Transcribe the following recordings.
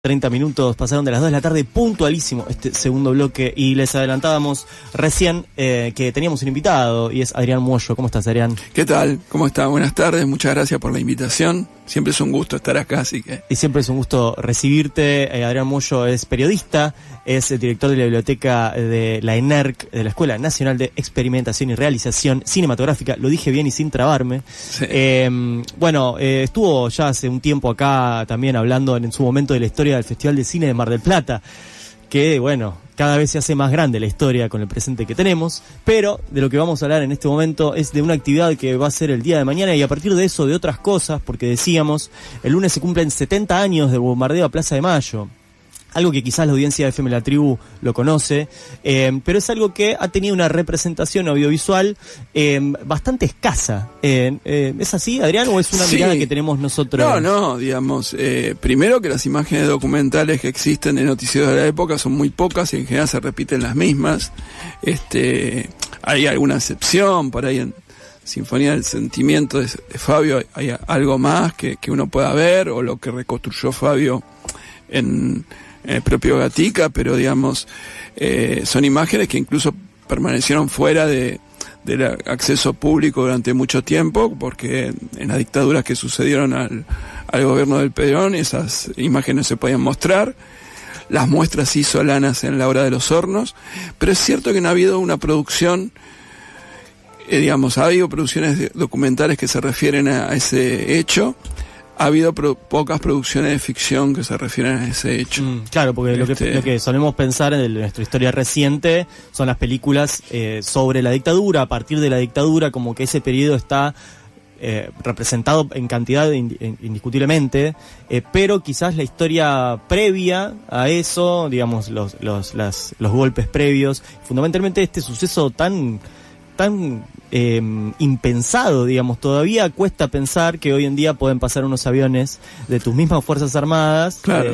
30 minutos pasaron de las 2 de la tarde, puntualísimo este segundo bloque, y les adelantábamos recién que teníamos un invitado, y es Adrián Moyo. ¿Cómo estás, Adrián? ¿Qué tal? ¿Cómo está? Buenas tardes, muchas gracias por la invitación. Siempre es un gusto estar acá, así que... Y siempre es un gusto recibirte. Adrián Moyo es periodista, es el director de la biblioteca de la ENERC, de la Escuela Nacional de Experimentación y Realización Cinematográfica. Lo dije bien y sin trabarme. Sí. Estuvo ya hace un tiempo acá también hablando en su momento de la historia del Festival de Cine de Mar del Plata, que bueno, cada vez se hace más grande la historia con el presente que tenemos, pero de lo que vamos a hablar en este momento es de una actividad que va a ser el día de mañana, y a partir de eso de otras cosas, porque decíamos, el lunes se cumplen 70 años del bombardeo a Plaza de Mayo. Algo que quizás la audiencia de FM La Tribu lo conoce, pero es algo que ha tenido una representación audiovisual bastante escasa. ¿Es así, Adrián, o es una mirada que tenemos nosotros? No, digamos, primero que las imágenes documentales que existen de noticieros de la época son muy pocas y en general se repiten las mismas. Hay alguna excepción, por ahí en Sinfonía del Sentimiento de Fabio hay algo más que uno pueda ver, o lo que reconstruyó Fabio en el propio Gatica, pero digamos, son imágenes que incluso permanecieron fuera del acceso público durante mucho tiempo, porque en las dictaduras que sucedieron al gobierno del Perón, esas imágenes se podían mostrar. Las muestras sí solanas en la Hora de los Hornos, pero es cierto que no ha habido una producción, ha habido producciones documentales que se refieren a ese hecho. Ha habido pocas producciones de ficción que se refieren a ese hecho. Claro, porque lo que solemos pensar en nuestra historia reciente son las películas sobre la dictadura, a partir de la dictadura, como que ese periodo está representado en cantidad indiscutiblemente, pero quizás la historia previa a eso, digamos, los golpes previos, fundamentalmente este suceso tan impensado, digamos, todavía cuesta pensar que hoy en día pueden pasar unos aviones de tus mismas Fuerzas Armadas, claro,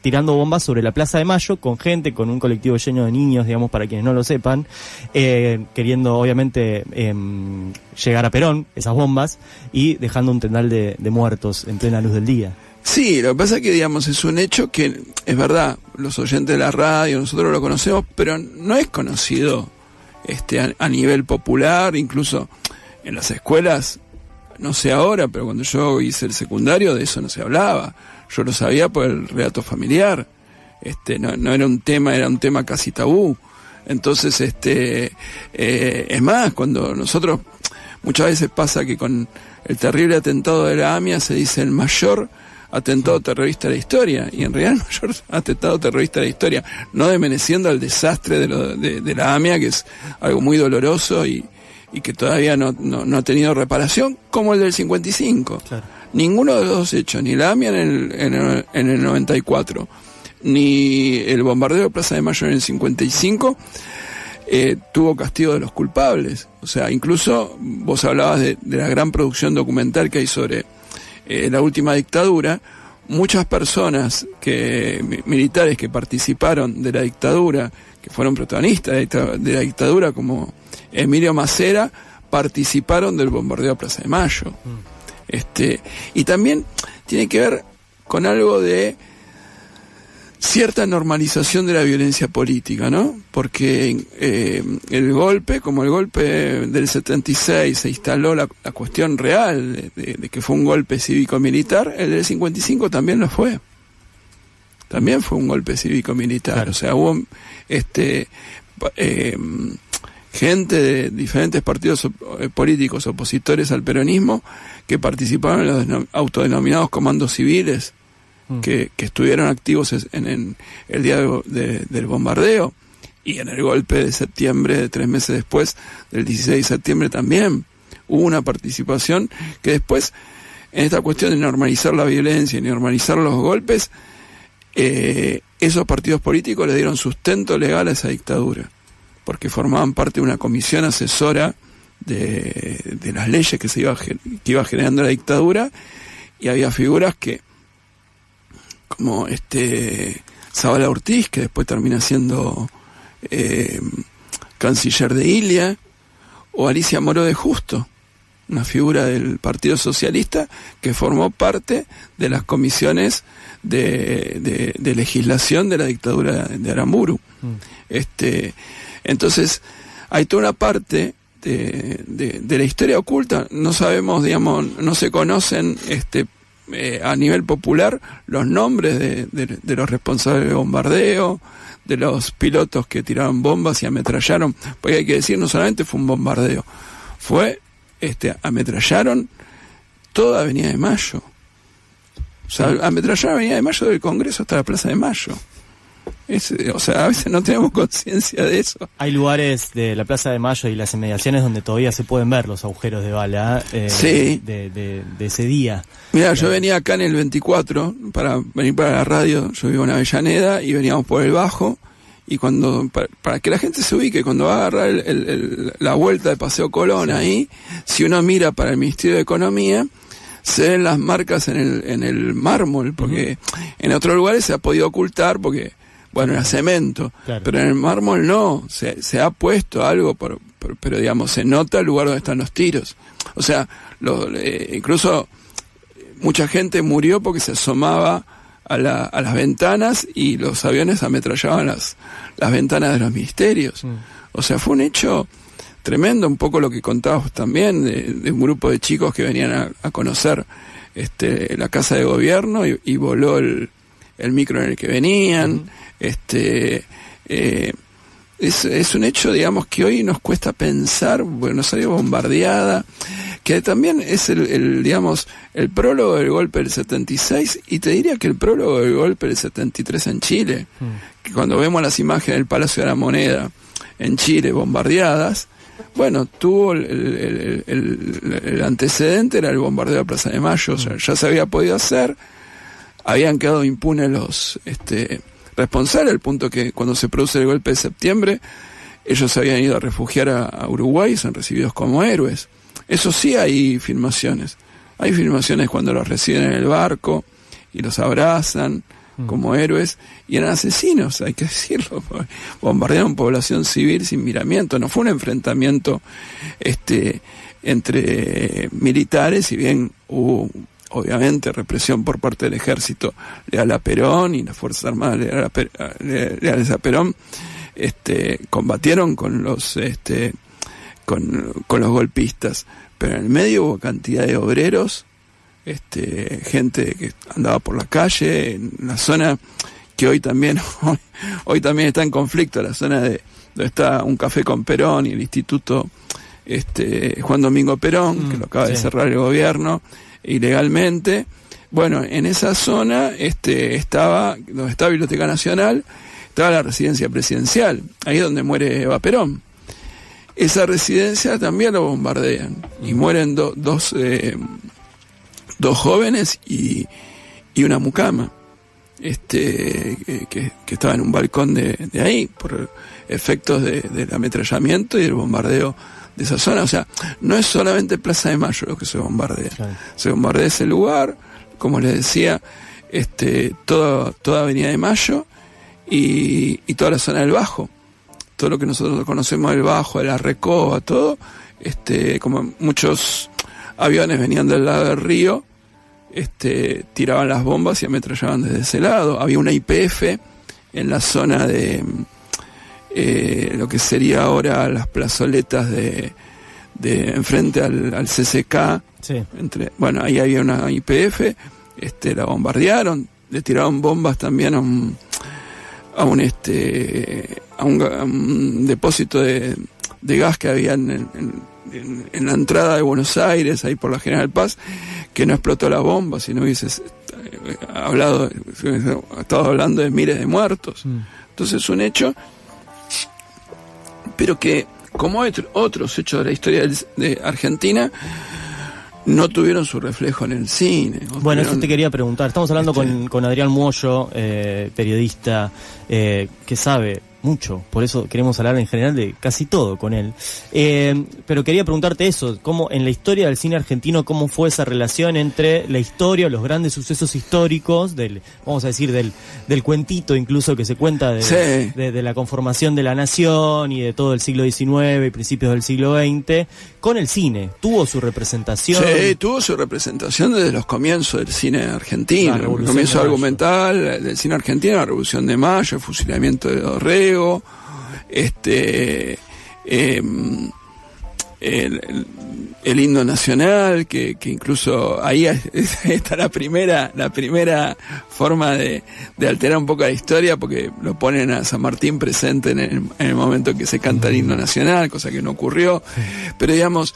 tirando bombas sobre la Plaza de Mayo, con gente, con un colectivo lleno de niños, digamos, para quienes no lo sepan, queriendo obviamente llegar a Perón, esas bombas, y dejando un tendal de muertos en plena luz del día. Sí, lo que pasa es que, digamos, es un hecho que, es verdad, los oyentes de la radio, nosotros lo conocemos, pero no es conocido a nivel popular, incluso en las escuelas, no sé ahora, pero cuando yo hice el secundario de eso no se hablaba. Yo lo sabía por el relato familiar. No era un tema casi tabú. Entonces, es más, cuando nosotros, muchas veces pasa que con el terrible atentado de la AMIA se dice el mayor atentado terrorista de la historia, y en realidad el mayor atentado terrorista de la historia, no desmereciendo el desastre de la AMIA, que es algo muy doloroso y que todavía no ha tenido reparación, como el del 55. Claro. Ninguno de los dos hechos, ni la AMIA en el 94, ni el bombardeo de Plaza de Mayo en el 55, tuvo castigo de los culpables. O sea, incluso vos hablabas de la gran producción documental que hay sobre la última dictadura. Muchas personas militares que participaron de la dictadura, que fueron protagonistas de la dictadura, como Emilio Macera, participaron del bombardeo a Plaza de Mayo. Y también tiene que ver con algo de cierta normalización de la violencia política, ¿no? Porque el golpe, como el golpe del 76, se instaló la cuestión real de que fue un golpe cívico-militar, el del 55 también lo fue. También fue un golpe cívico-militar. Claro. O sea, hubo gente de diferentes partidos políticos opositores al peronismo que participaron en los autodenominados comandos civiles, que estuvieron activos en el día del bombardeo, y en el golpe de septiembre, de 3 meses después, del 16 de septiembre también hubo una participación que después, en esta cuestión de normalizar la violencia y normalizar los golpes, esos partidos políticos le dieron sustento legal a esa dictadura, porque formaban parte de una comisión asesora de las leyes que iba generando la dictadura, y había figuras como Zabala Ortiz, que después termina siendo canciller de Ilia, o Alicia Moró de Justo, una figura del Partido Socialista que formó parte de las comisiones de legislación de la dictadura de Aramburu. Entonces, hay toda una parte de la historia oculta. No sabemos, digamos, no se conocen a nivel popular los nombres de los responsables del bombardeo, de los pilotos que tiraban bombas y ametrallaron, porque hay que decir, no solamente fue un bombardeo, ametrallaron toda Avenida de Mayo. O sea, ametrallaron Avenida de Mayo del Congreso hasta la Plaza de Mayo. A veces no tenemos conciencia de eso. Hay lugares de la Plaza de Mayo y las inmediaciones donde todavía se pueden ver los agujeros de bala sí. de ese día. Mira, yo venía acá en el 24 para venir para la radio. Yo vivo en Avellaneda y veníamos por el Bajo. Y para que la gente se ubique, cuando va a agarrar la vuelta de Paseo Colón ahí, si uno mira para el Ministerio de Economía, se ven las marcas en el mármol, porque en otros lugares se ha podido ocultar porque, bueno, era cemento, claro. Pero en el mármol no, se ha puesto algo, pero digamos, se nota el lugar donde están los tiros. O sea, incluso mucha gente murió porque se asomaba a las ventanas y los aviones ametrallaban las ventanas de los ministerios. O sea, fue un hecho tremendo, un poco lo que contabas también de un grupo de chicos que venían a conocer la casa de gobierno y voló el micro en el que venían. Es un hecho, digamos, que hoy nos cuesta pensar. Buenos Aires bombardeada, que también es digamos, el prólogo del golpe del 76, y te diría que el prólogo del golpe del 73 en Chile, que cuando vemos las imágenes del Palacio de la Moneda en Chile bombardeadas, bueno, tuvo el antecedente, era el bombardeo de la Plaza de Mayo. O sea, ya se había podido hacer, habían quedado impunes los responsables, al punto que cuando se produce el golpe de septiembre, ellos se habían ido a refugiar a Uruguay y son recibidos como héroes. Eso sí, hay filmaciones. Hay filmaciones cuando los reciben en el barco y los abrazan como héroes, y eran asesinos, hay que decirlo. Bombardearon población civil sin miramiento. No fue un enfrentamiento entre militares, si bien hubo obviamente represión por parte del ejército leal a Perón y las Fuerzas Armadas leales a Perón, combatieron con los golpistas, pero en el medio hubo cantidad de obreros, gente que andaba por la calle, en la zona que hoy también está en conflicto, la zona donde está un café con Perón y el Instituto Juan Domingo Perón, que lo acaba de cerrar el gobierno ilegalmente. Bueno, en esa zona estaba, donde está la Biblioteca Nacional, estaba la residencia presidencial, ahí es donde muere Eva Perón. Esa residencia también lo bombardean y mueren dos jóvenes y una mucama que estaba en un balcón de ahí por efectos del ametrallamiento y del bombardeo de esa zona. O sea, no es solamente Plaza de Mayo lo que se bombardea. Claro. Se bombardea ese lugar, como les decía, toda Avenida de Mayo y toda la zona del Bajo. Todo lo que nosotros conocemos del Bajo, de la Recoba, todo, como muchos aviones venían del lado del río, tiraban las bombas y ametrallaban desde ese lado. Había una YPF en la zona de lo que sería ahora las plazoletas de enfrente al CCK. Sí. Bueno, ahí había una YPF, la bombardearon, le tiraron bombas también a un depósito de gas que había en la entrada de Buenos Aires, ahí por la General Paz, que no explotó la bomba, si no hubiese estado hablando de miles de muertos. Entonces es un hecho, pero que, como otros hechos de la historia de Argentina, no tuvieron su reflejo en el cine. Bueno, eso te quería preguntar. Estamos hablando con Adrián Muollo, periodista, que sabe mucho, por eso queremos hablar en general de casi todo con él. Pero quería preguntarte eso, cómo en la historia del cine argentino, cómo fue esa relación entre la historia, los grandes sucesos históricos, vamos a decir, del cuentito incluso que se cuenta de la conformación de la nación y de todo el siglo XIX y principios del siglo XX, con el cine. ¿Tuvo su representación? Sí, tuvo su representación desde los comienzos del cine argentino, el comienzo argumental del cine argentino, la Revolución de Mayo, el fusilamiento de Dorrego, el himno nacional, que incluso ahí está la primera forma de alterar un poco la historia, porque lo ponen a San Martín presente en el momento que se canta el himno nacional, cosa que no ocurrió. Pero digamos,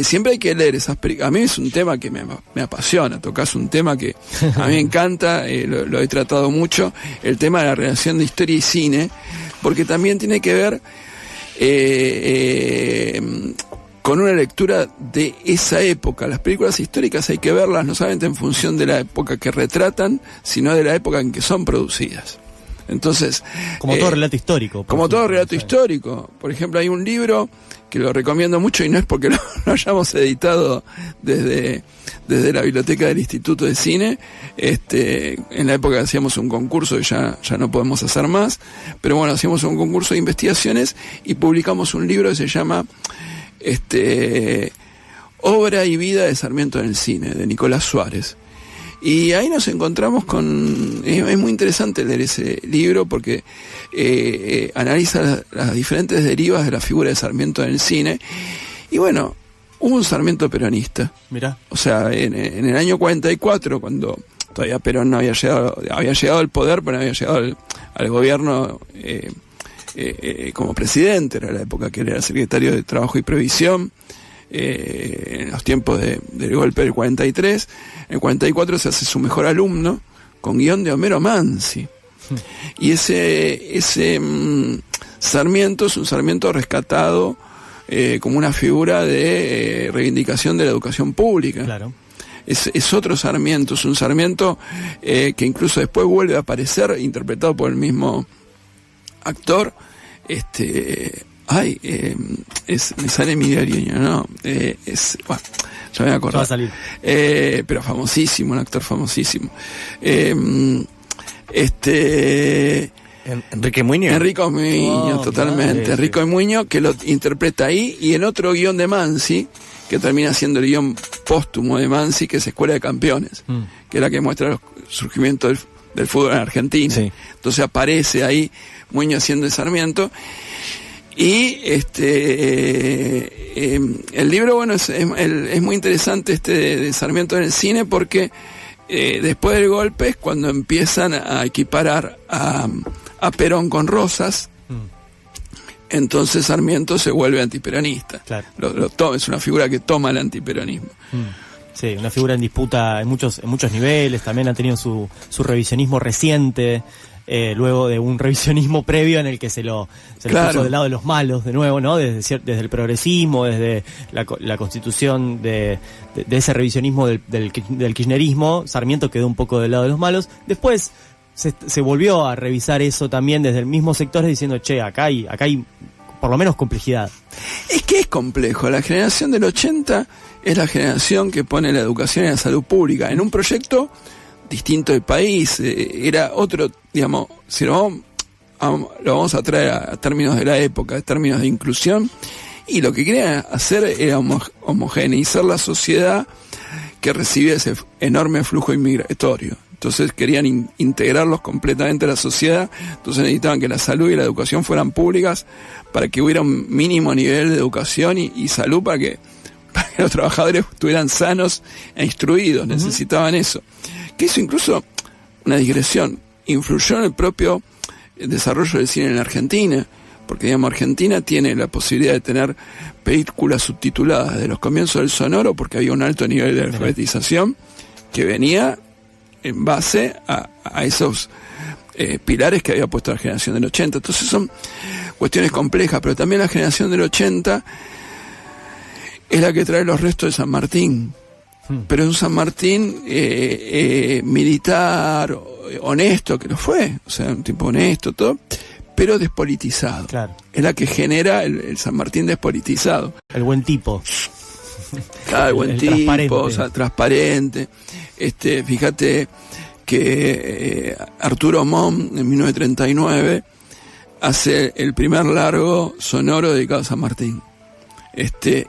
siempre hay que leer esas películas. A mí es un tema que me apasiona, tocas un tema que a mí me encanta, lo he tratado mucho, el tema de la relación de historia y cine, porque también tiene que ver con una lectura de esa época. Las películas históricas hay que verlas no solamente en función de la época que retratan, sino de la época en que son producidas. Entonces, como todo relato histórico. Como todo relato histórico. Por ejemplo, hay un libro que lo recomiendo mucho, y no es porque lo hayamos editado desde la biblioteca del Instituto de Cine, en la época hacíamos un concurso y ya no podemos hacer más, pero bueno, hacíamos un concurso de investigaciones y publicamos un libro que se llama Obra y vida de Sarmiento en el cine, de Nicolás Suárez. Y ahí nos encontramos con... Es muy interesante leer ese libro porque analiza las diferentes derivas de la figura de Sarmiento en el cine. Y bueno, hubo un Sarmiento peronista. Mirá. O sea, en el año 44, cuando todavía Perón no había llegado al poder, pero no había llegado al gobierno como presidente, era la época que él era secretario de Trabajo y Previsión, en los tiempos del golpe del 43. En el 44 se hace su mejor alumno con guión de Homero Mansi. Y ese Sarmiento es un Sarmiento rescatado como una figura de reivindicación de la educación pública. Claro. Es otro Sarmiento, es un Sarmiento que incluso después vuelve a aparecer, interpretado por el mismo actor. Me sale Miguel Ariño, ¿no? Bueno, ya me voy a acordar. Va a salir. Pero famosísimo, un actor famosísimo. Enrique Muñoz. Enrique Muñoz, totalmente. Claro. Enrique Muñoz, que lo interpreta ahí, y en otro guión de Mansi, que termina siendo el guión póstumo de Mansi, que es Escuela de Campeones, que es la que muestra el surgimiento del fútbol en Argentina. Sí. Entonces aparece ahí Muñoz siendo el Sarmiento. Y el libro, bueno, es muy interesante de Sarmiento en el cine, porque después del golpe es cuando empiezan a equiparar a Perón con Rosas. Entonces Sarmiento se vuelve antiperonista. Claro. Es una figura que toma el antiperonismo. Sí, una figura en disputa en muchos niveles. También ha tenido su revisionismo reciente, luego de un revisionismo previo en el que se lo puso del lado de los malos de nuevo, ¿no? Desde el progresismo, desde la constitución de ese revisionismo del kirchnerismo. Sarmiento quedó un poco del lado de los malos. Después se volvió a revisar eso también desde el mismo sector, diciendo, che, acá hay por lo menos complejidad. Es que es complejo. La generación del 80 es la generación que pone la educación y la salud pública en un proyecto distinto del país. Era otro, digamos, si lo vamos a traer a términos de la época, a términos de inclusión, y lo que querían hacer era homogeneizar la sociedad que recibía ese enorme flujo inmigratorio. Entonces querían integrarlos completamente a la sociedad. Entonces necesitaban que la salud y la educación fueran públicas, para que hubiera un mínimo nivel de educación y salud, para que los trabajadores estuvieran sanos e instruidos. Necesitaban eso. Que eso, incluso, una digresión, influyó en el propio desarrollo del cine en la Argentina, porque, digamos, Argentina tiene la posibilidad de tener películas subtituladas de los comienzos del sonoro, porque había un alto nivel de alfabetización que venía en base a esos pilares que había puesto la generación del 80. Entonces son cuestiones complejas, pero también la generación del 80 es la que trae los restos de San Martín. Pero es un San Martín militar, honesto, que lo fue, o sea, un tipo honesto, todo, pero despolitizado. Claro. Es la que genera el San Martín despolitizado. El buen tipo. Claro, el buen tipo, transparente. o sea, transparente. Fíjate que Arturo Mom, en 1939, hace el primer largo sonoro dedicado a San Martín.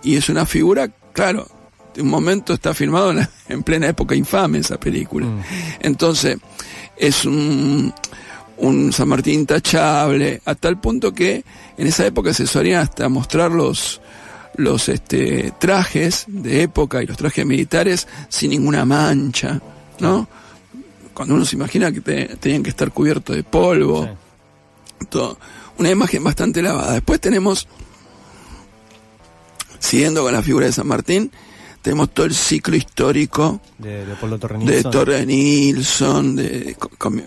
Y es una figura, claro, de un momento está filmado en plena época infame esa película. Entonces, es un San Martín intachable, a tal punto que en esa época se solían hasta mostrar los trajes de época y los trajes militares sin ninguna mancha, ¿no? Cuando uno se imagina que tenían que estar cubiertos de polvo. Sí. Todo. Una imagen bastante lavada. Después tenemos, siguiendo con la figura de San Martín, tenemos todo el ciclo histórico de Leopoldo Torre Nilsson. De Torre Nilsson, de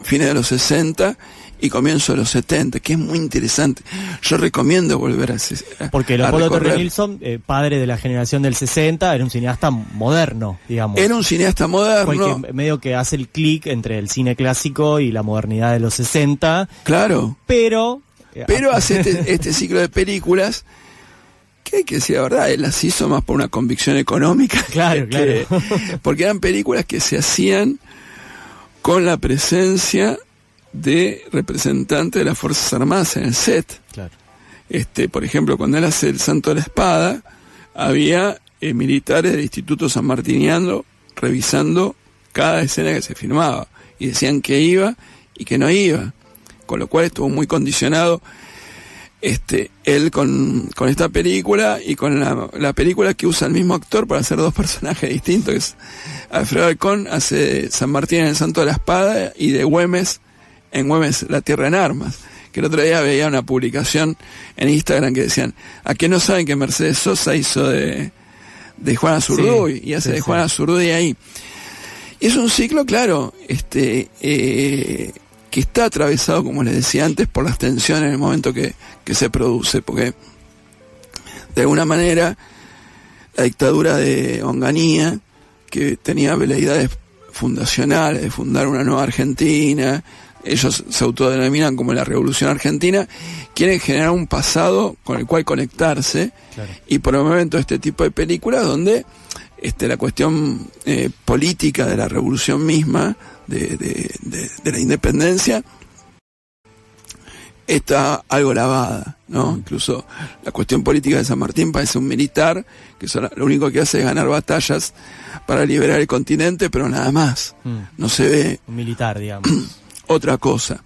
fines de los 60 y comienzo de los 70, que es muy interesante. Yo recomiendo volver a porque Leopoldo Torre Nilsson, padre de la generación del 60, era un cineasta moderno, digamos. Era un cineasta moderno. Medio que hace el clic entre el cine clásico y la modernidad de los 60. Claro. Pero hace este ciclo de películas que hay que decir la verdad, él las hizo más por una convicción económica. Claro. Porque eran películas que se hacían con la presencia de representantes de las Fuerzas Armadas en el set. Claro. Por ejemplo, cuando él hace El Santo de la Espada, había militares del Instituto San Martiniano revisando cada escena que se filmaba y decían que iba y que no iba, con lo cual estuvo muy condicionado él con esta película y con la película que usa el mismo actor para hacer dos personajes distintos, que es Alfredo Alcón hace de San Martín en El Santo de la Espada y de Güemes en Güemes La Tierra en Armas, que el otro día veía una publicación en Instagram que decían, ¿a qué no saben que Mercedes Sosa hizo de Juana Zurduy? Y hace de Juana Zurduy ahí. Y es un ciclo, claro, que está atravesado, como les decía antes, por las tensiones en el momento que se produce, porque de alguna manera la dictadura de Onganía, que tenía veleidades fundacionales de fundar una nueva Argentina, ellos se autodenominan como la Revolución Argentina, quieren generar un pasado con el cual conectarse, claro. Y promueven todo este tipo de películas donde la cuestión política de la revolución misma, de la independencia, está algo lavada, ¿no? Incluso la cuestión política de San Martín parece un militar que lo único que hace es ganar batallas para liberar el continente, pero nada más. No se ve un militar, digamos. Otra cosa.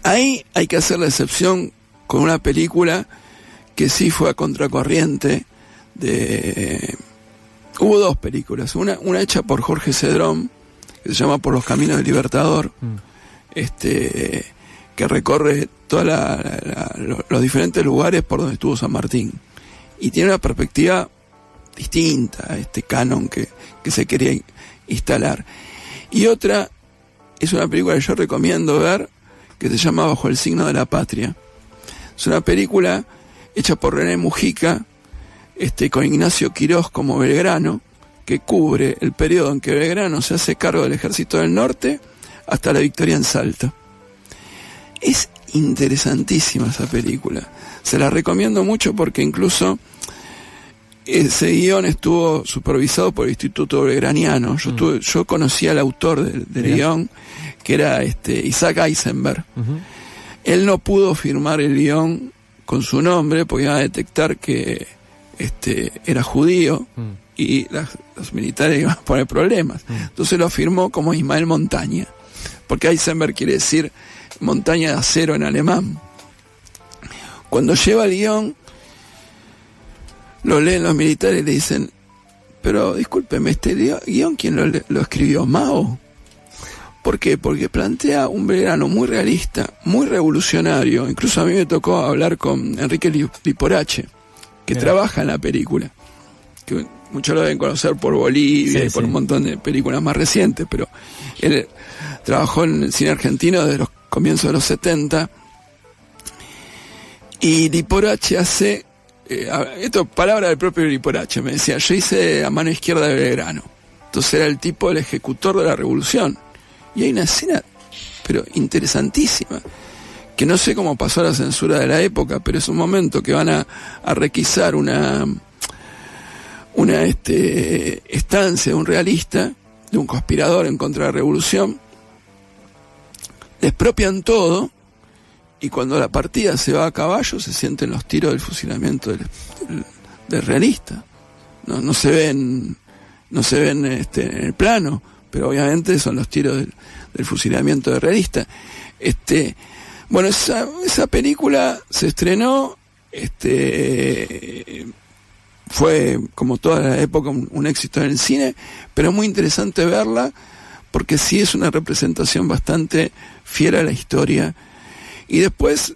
Ahí hay que hacer la excepción con una película que sí fue a contracorriente Hubo dos películas, una hecha por Jorge Cedrón, que se llama Por los Caminos del Libertador, que recorre todos los diferentes lugares por donde estuvo San Martín, y tiene una perspectiva distinta a este canon que se quería instalar. Y otra es una película que yo recomiendo ver, que se llama Bajo el Signo de la Patria. Es una película hecha por René Mujica, con Ignacio Quirós como Belgrano, que cubre el periodo en que Belgrano se hace cargo del Ejército del Norte hasta la victoria en Salta. Es interesantísima esa película, se la recomiendo mucho porque incluso ese guión estuvo supervisado por el Instituto Belgraniano. Yo conocí al autor del guión, que era Isaac Eisenberg. Él no pudo firmar el guión con su nombre porque iba a detectar que era judío y los militares iban a poner problemas. Entonces lo firmó como Ismael Montaña, porque Eisenberg quiere decir montaña de acero en alemán. Cuando lleva el guión, lo leen los militares y le dicen, pero discúlpeme, ¿este guión quién lo escribió? ¿Mao? ¿Por qué? Porque plantea un Belgrano muy realista, muy revolucionario. Incluso a mí me tocó hablar con Enrique Liporache, que trabaja en la película, que muchos lo deben conocer por Bolivia y por un montón de películas más recientes, pero él trabajó en el cine argentino desde los comienzos de los 70, y Liporache hace, esto palabra del propio Liporache, me decía, yo hice a mano izquierda de Belgrano, entonces era el tipo, el ejecutor de la revolución, y hay una escena pero interesantísima, que no sé cómo pasó la censura de la época, pero es un momento que van a requisar una estancia de un realista, de un conspirador en contra de la revolución, le expropian todo, y cuando la partida se va a caballo se sienten los tiros del fusilamiento del realista. No se ven en el plano, pero obviamente son los tiros del fusilamiento del realista. Bueno, esa película se estrenó, fue, como toda la época, un éxito en el cine, pero es muy interesante verla, porque sí es una representación bastante fiel a la historia. Y después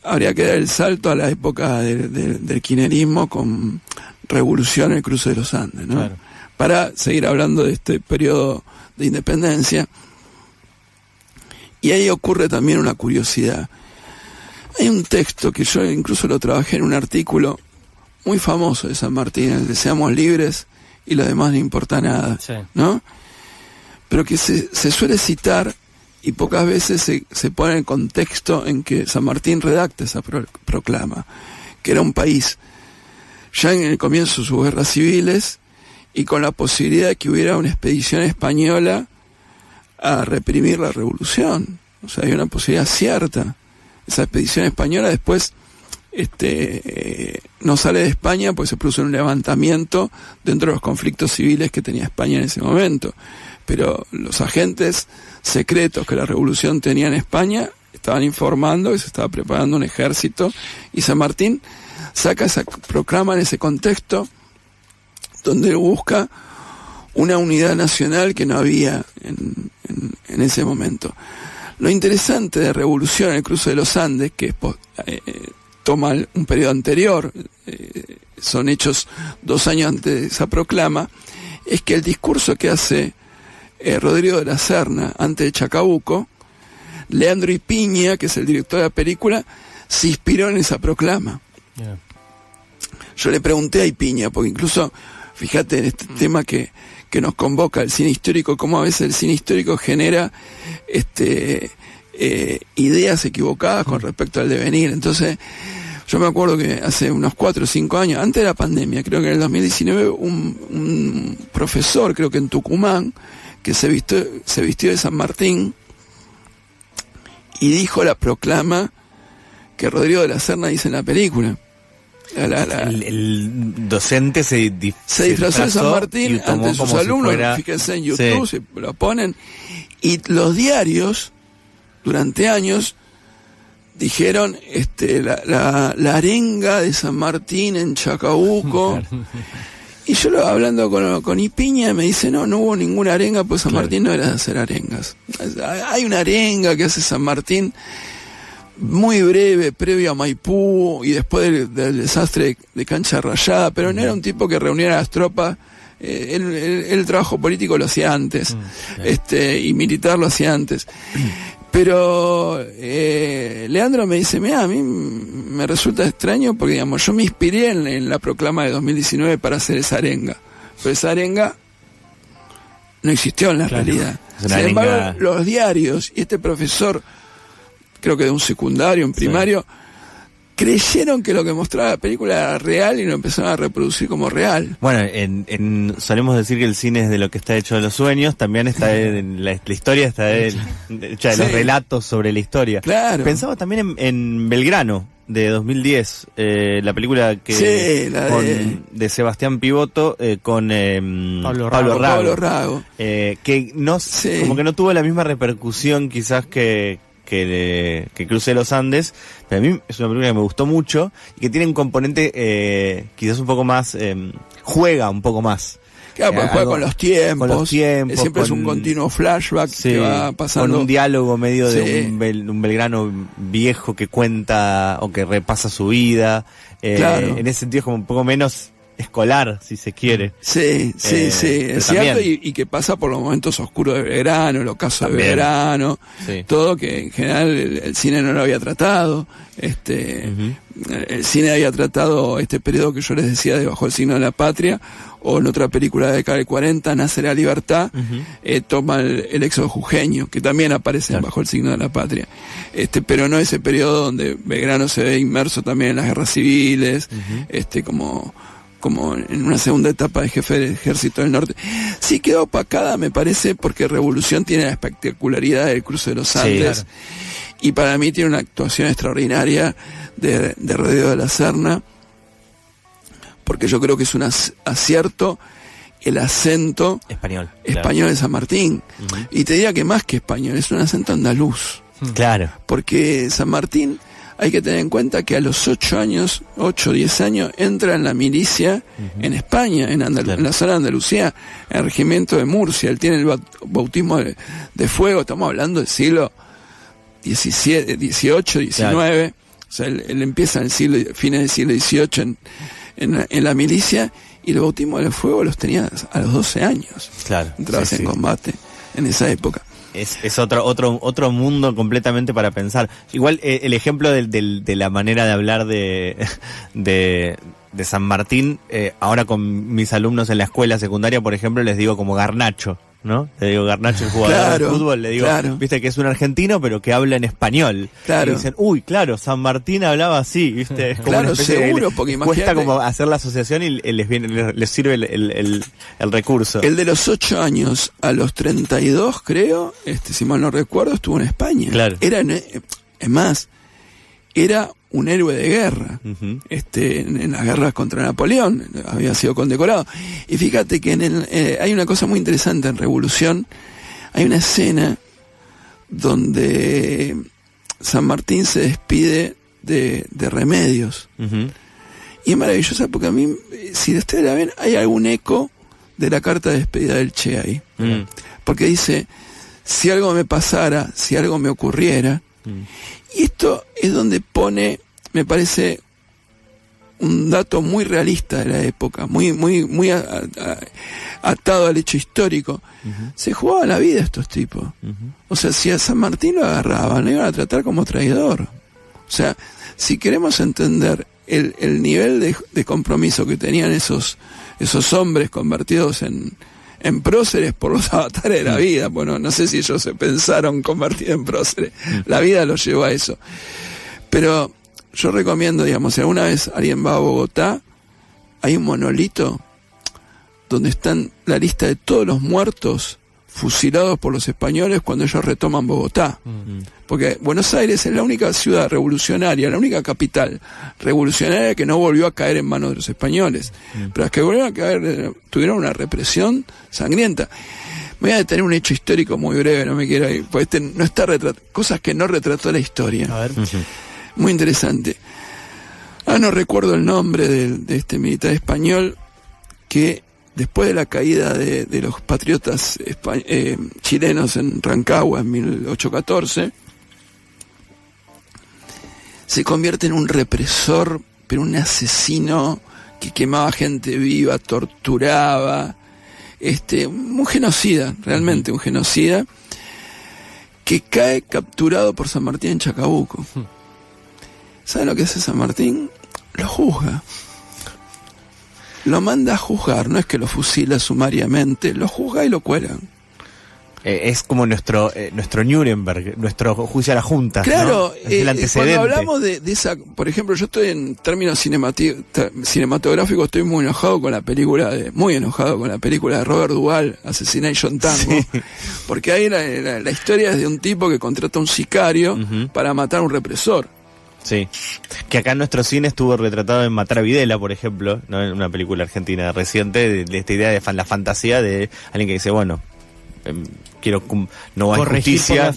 habría que dar el salto a la época del kirchnerismo con Revolución en el cruce de los Andes, ¿no? Claro. Para seguir hablando de este periodo de independencia. Y ahí ocurre también una curiosidad. Hay un texto que yo incluso lo trabajé en un artículo muy famoso de San Martín, el de Seamos libres y lo demás no importa nada, sí, ¿no? Pero que se suele citar y pocas veces se pone el contexto en que San Martín redacta esa proclama, que era un país ya en el comienzo de sus guerras civiles y con la posibilidad de que hubiera una expedición española a reprimir la revolución. O sea, hay una posibilidad cierta. Esa expedición española después no sale de España, pues se produce un levantamiento dentro de los conflictos civiles que tenía España en ese momento. Pero los agentes secretos que la revolución tenía en España estaban informando que se estaba preparando un ejército, y San Martín saca esa proclama en ese contexto donde busca una unidad nacional que no había en ese momento. Lo interesante de Revolución en el cruce de los Andes, que toma un periodo anterior, son hechos 2 años antes de esa proclama, es que el discurso que hace Rodrigo de la Serna antes de Chacabuco, Leandro Ipiña, que es el director de la película, se inspiró en esa proclama. Yeah. Yo le pregunté a Ipiña, porque incluso, fíjate en este tema que nos convoca el cine histórico, cómo a veces el cine histórico genera ideas equivocadas con respecto al devenir. Entonces, yo me acuerdo que hace unos 4 o 5 años, antes de la pandemia, creo que en el 2019, un profesor, creo que en Tucumán, que se vistió de San Martín y dijo la proclama que Rodrigo de la Serna dice en la película. El docente se disfrazó de San Martín ante sus alumnos, fíjense en YouTube, sí, se lo ponen, y los diarios durante años dijeron la arenga de San Martín en Chacabuco. Y yo hablando con Ipiña me dice, no hubo ninguna arenga, pues San Martín no era de hacer arengas. Hay una arenga que hace San Martín muy breve, previo a Maipú y después del desastre de Cancha Rayada, pero no era un tipo que reuniera a las tropas. El trabajo político lo hacía antes, y militar lo hacía antes. Pero Leandro me dice, mira, a mí me resulta extraño porque, digamos, yo me inspiré en la proclama de 2019 para hacer esa arenga, pero esa arenga no existió en la realidad. Sin embargo, los diarios y este profesor, creo que de un secundario, un primario, creyeron que lo que mostraba la película era real y lo empezaron a reproducir como real. Bueno, solemos decir que el cine es de lo que está hecho de los sueños, también está la historia está hecha de los relatos sobre la historia. Claro. Pensaba también en Belgrano, de 2010, la película de Sebastián Pivoto con Pablo Rago. Que como que no tuvo la misma repercusión quizás que Cruce de los Andes, pero a mí es una película que me gustó mucho y que tiene un componente quizás un poco más, juega un poco más. Claro, pues juega con los tiempos, siempre es un continuo flashback que va pasando. Con un diálogo medio de un Belgrano viejo que cuenta o que repasa su vida. Claro. En ese sentido es como un poco menos escolar, si se quiere. Sí, es cierto, y que pasa por los momentos oscuros de Belgrano, el ocaso de Belgrano, todo que en general el cine no lo había tratado. El cine había tratado este periodo que yo les decía de Bajo el signo de la patria, o en otra película de la década del 40, Nace la libertad, toma el éxodo jujeño, que también aparece Bajo el signo de la patria. Pero no ese periodo donde Belgrano se ve inmerso también en las guerras civiles, como en una segunda etapa de jefe del ejército del norte. Sí quedó opacada, me parece, porque Revolución tiene la espectacularidad del cruce de los Andes, y para mí tiene una actuación extraordinaria de Rodrigo de la Serna, porque yo creo que es un acierto el acento español de San Martín. Y te diría que más que español, es un acento andaluz. Claro. Porque San Martín, hay que tener en cuenta que a los 8 o 10 años, entra en la milicia en España, en la zona de Andalucía, en el regimiento de Murcia. Él tiene el bautismo de fuego, estamos hablando del siglo XVII, XIX. Claro. O sea, él empieza en el fines del siglo XVIII en la milicia, y el bautismo del fuego los tenía a los 12 años. Claro. Entrabas en combate en esa época. Es otro mundo completamente para pensar. Igual el ejemplo de la manera de hablar de San Martín, ahora con mis alumnos en la escuela secundaria, por ejemplo, les digo como Garnacho, ¿no? Le digo Garnacho, el jugador de fútbol, le digo, viste que es un argentino pero que habla en español. Claro. Y dicen, San Martín hablaba así, viste. Es como una seguro, porque imagínate. Cuesta como hacer la asociación y les sirve el recurso. El de los 8 años a los 32, creo, si mal no recuerdo, estuvo en España. Claro. Es más, era un héroe de guerra, en las guerras contra Napoleón, había sido condecorado. Y fíjate que hay una cosa muy interesante en Revolución. Hay una escena donde San Martín se despide de Remedios. Y es maravillosa porque a mí, si ustedes la ven, hay algún eco de la carta de despedida del Che ahí. Porque dice, si algo me pasara, si algo me ocurriera. Y esto es donde pone, me parece, un dato muy realista de la época, muy atado al hecho histórico. Se jugaba la vida estos tipos. O sea, si a San Martín lo agarraban, lo iban a tratar como traidor. O sea, si queremos entender el nivel de compromiso que tenían esos hombres convertidos en próceres por los avatares de la vida. Bueno, no sé si ellos se pensaron convertir en próceres. La vida los llevó a eso. Pero yo recomiendo, digamos, si alguna vez alguien va a Bogotá, hay un monolito donde están la lista de todos los muertos fusilados por los españoles cuando ellos retoman Bogotá. Porque Buenos Aires es la única ciudad revolucionaria, la única capital revolucionaria que no volvió a caer en manos de los españoles. Pero las que volvieron a caer tuvieron una represión sangrienta. Me voy a detener un hecho histórico muy breve, no me quiero ir, porque no está retratado, cosas que no retrató la historia. A ver. Muy interesante. No recuerdo el nombre de este militar español que después de la caída de los patriotas chilenos en Rancagua en 1814, se convierte en un represor, pero un asesino que quemaba gente viva, torturaba, un genocida, realmente un genocida, que cae capturado por San Martín en Chacabuco. ¿Saben lo que hace San Martín? Lo juzga. Lo manda a juzgar, no es que lo fusila sumariamente, lo juzga y lo cuelgan. Es como nuestro Nuremberg, nuestro juicio a la Junta. Claro, ¿no? Es el antecedente. Cuando hablamos de esa, por ejemplo, yo estoy en términos cinematográficos, estoy muy enojado con la película de Robert Duvall, Assassination Tango, sí. Porque ahí la historia es de un tipo que contrata a un sicario para matar a un represor. Sí, que acá en nuestro cine estuvo retratado en Matar a Videla, por ejemplo, ¿no? En una película argentina reciente, de esta idea de la fantasía de alguien que dice, bueno, no hay justicia,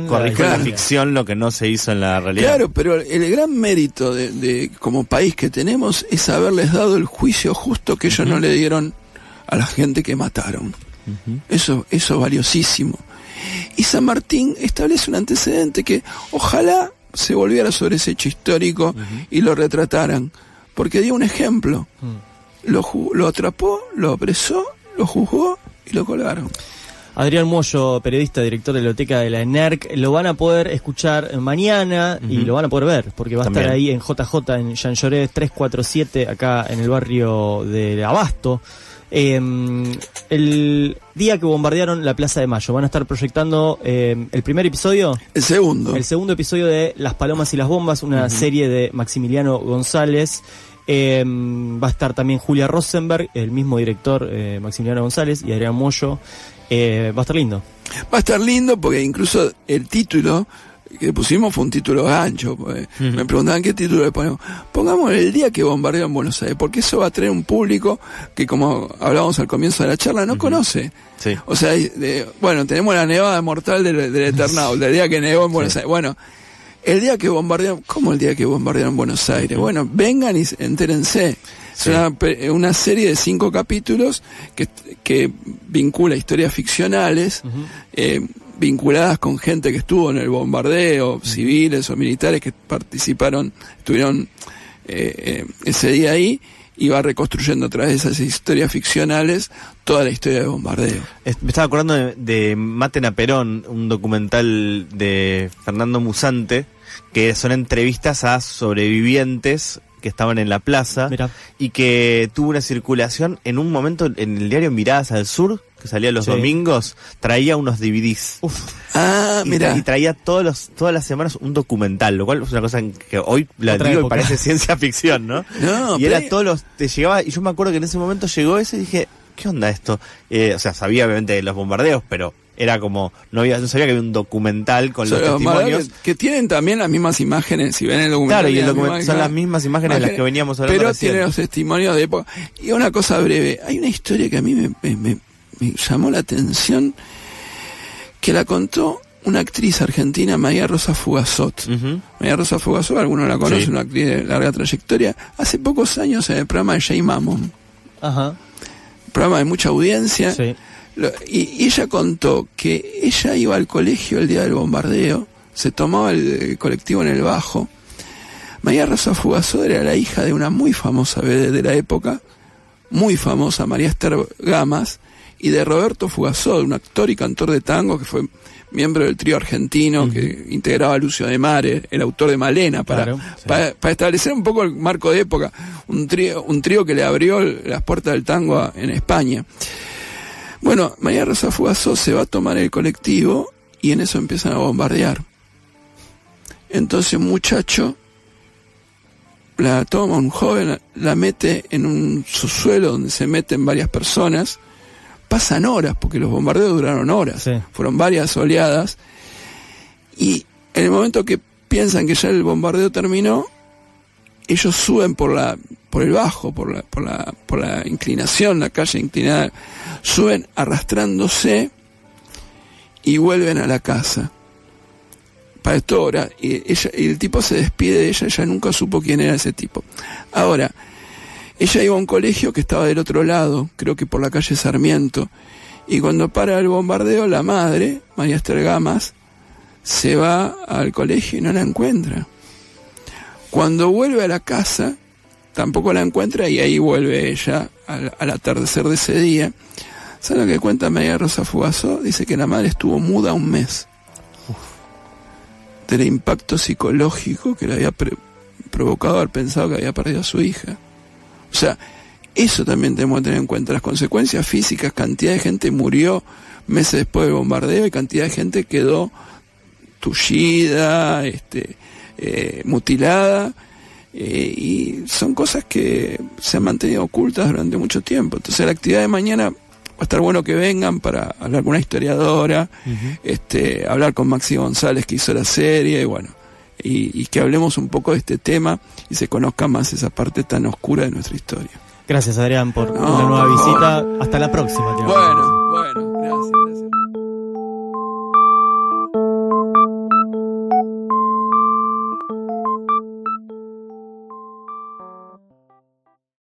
corregir la ficción lo que no se hizo en la realidad. Claro, pero el gran mérito de como país que tenemos es haberles dado el juicio justo que ellos no le dieron a la gente que mataron. Eso es valiosísimo. Y San Martín establece un antecedente que ojalá se volviera sobre ese hecho histórico y lo retrataran, porque dio un ejemplo. lo atrapó, lo apresó, lo juzgó y lo colgaron. Adrián Mollo, periodista, director de la biblioteca de la ENERC, lo van a poder escuchar mañana y lo van a poder ver, porque va a estar ahí en JJ, en Jean Jaurès 347, acá en el barrio de Abasto. El día que bombardearon la Plaza de Mayo, van a estar proyectando el primer episodio. El segundo episodio de Las Palomas y las Bombas, una serie de Maximiliano González. Va a estar también Julia Rosenberg, el mismo director, Maximiliano González, y Adrián Mollo. Va a estar lindo. Va a estar lindo porque incluso el título que pusimos fue un título gancho. Me preguntaban qué título le ponemos. Pongamos el día que bombardearon Buenos Aires, porque eso va a atraer un público que, como hablábamos al comienzo de la charla, no conoce. Sí. O sea, bueno, tenemos la nevada mortal del Eternaut, del día que nevó en Buenos Aires. Bueno, el día que bombardearon, ¿cómo el día que bombardearon Buenos Aires? Bueno, vengan y entérense. Sí. Es una serie de 5 capítulos que vincula historias ficcionales, vinculadas con gente que estuvo en el bombardeo, civiles o militares que estuvieron ese día ahí, y va reconstruyendo a través de esas historias ficcionales toda la historia del bombardeo. Me estaba acordando de Maten a Perón, un documental de Fernando Musante, que son entrevistas a sobrevivientes que estaban en la plaza. Mirá. Y que tuvo una circulación en un momento en el diario Miradas al Sur, que salía los domingos, traía unos DVDs. Mira. Y traía todas las semanas un documental, lo cual es una cosa que hoy la digo y parece ciencia ficción, ¿no? Y era te llegaba, y yo me acuerdo que en ese momento llegó ese y dije, ¿qué onda esto? O sea, sabía obviamente de los bombardeos, pero era como, no sabía que había un documental con los testimonios. Que tienen también las mismas imágenes, si ven el documental. Claro, y el documental son las mismas imágenes de las que veníamos hablando. Pero tiene los testimonios de época. Y una cosa breve, hay una historia que a mí me llamó la atención, que la contó una actriz argentina, María Rosa Fugazot. María Rosa Fugazot, algunos la conocen, una actriz de larga trayectoria, hace pocos años en el programa de Jay Mammon. Programa de mucha audiencia. Sí. Y ella contó que ella iba al colegio el día del bombardeo, se tomaba el colectivo en el Bajo. María Rosa Fugazot era la hija de una muy famosa vedette de la época, muy famosa, María Esther Gamas, y de Roberto Fugazot, un actor y cantor de tango que fue miembro del trío argentino que integraba a Lucio de Mare, el autor de Malena, para establecer un poco el marco de época, un trío que le abrió las puertas del tango en España. Bueno, María Rosa Fugazot se va a tomar el colectivo y en eso empiezan a bombardear. Entonces un muchacho la toma, un joven, la mete en un subsuelo donde se meten varias personas. Pasan horas, porque los bombardeos duraron horas. Fueron varias oleadas. Y en el momento que piensan que ya el bombardeo terminó, ellos suben por el bajo, por la inclinación, la calle inclinada, suben arrastrándose y vuelven a la casa. Para esto ahora, y el tipo se despide de ella nunca supo quién era ese tipo. Ahora, ella iba a un colegio que estaba del otro lado, creo que por la calle Sarmiento, y cuando para el bombardeo, la madre, María Esther Gamas, se va al colegio y no la encuentra. Cuando vuelve a la casa, tampoco la encuentra, y ahí vuelve ella al atardecer de ese día. ¿Saben lo que cuenta María Rosa Fugazot? Dice que la madre estuvo muda un mes. Del impacto psicológico que le había provocado haber pensado que había perdido a su hija. O sea, eso también tenemos que tener en cuenta, las consecuencias físicas. Cantidad de gente murió meses después del bombardeo y cantidad de gente quedó tullida, mutilada, y son cosas que se han mantenido ocultas durante mucho tiempo. Entonces la actividad de mañana va a estar bueno que vengan para hablar con una historiadora, hablar con Maxi González, que hizo la serie, y que hablemos un poco de este tema y se conozca más esa parte tan oscura de nuestra historia. Gracias, Adrián, por la nueva visita. Hasta la próxima. Bueno.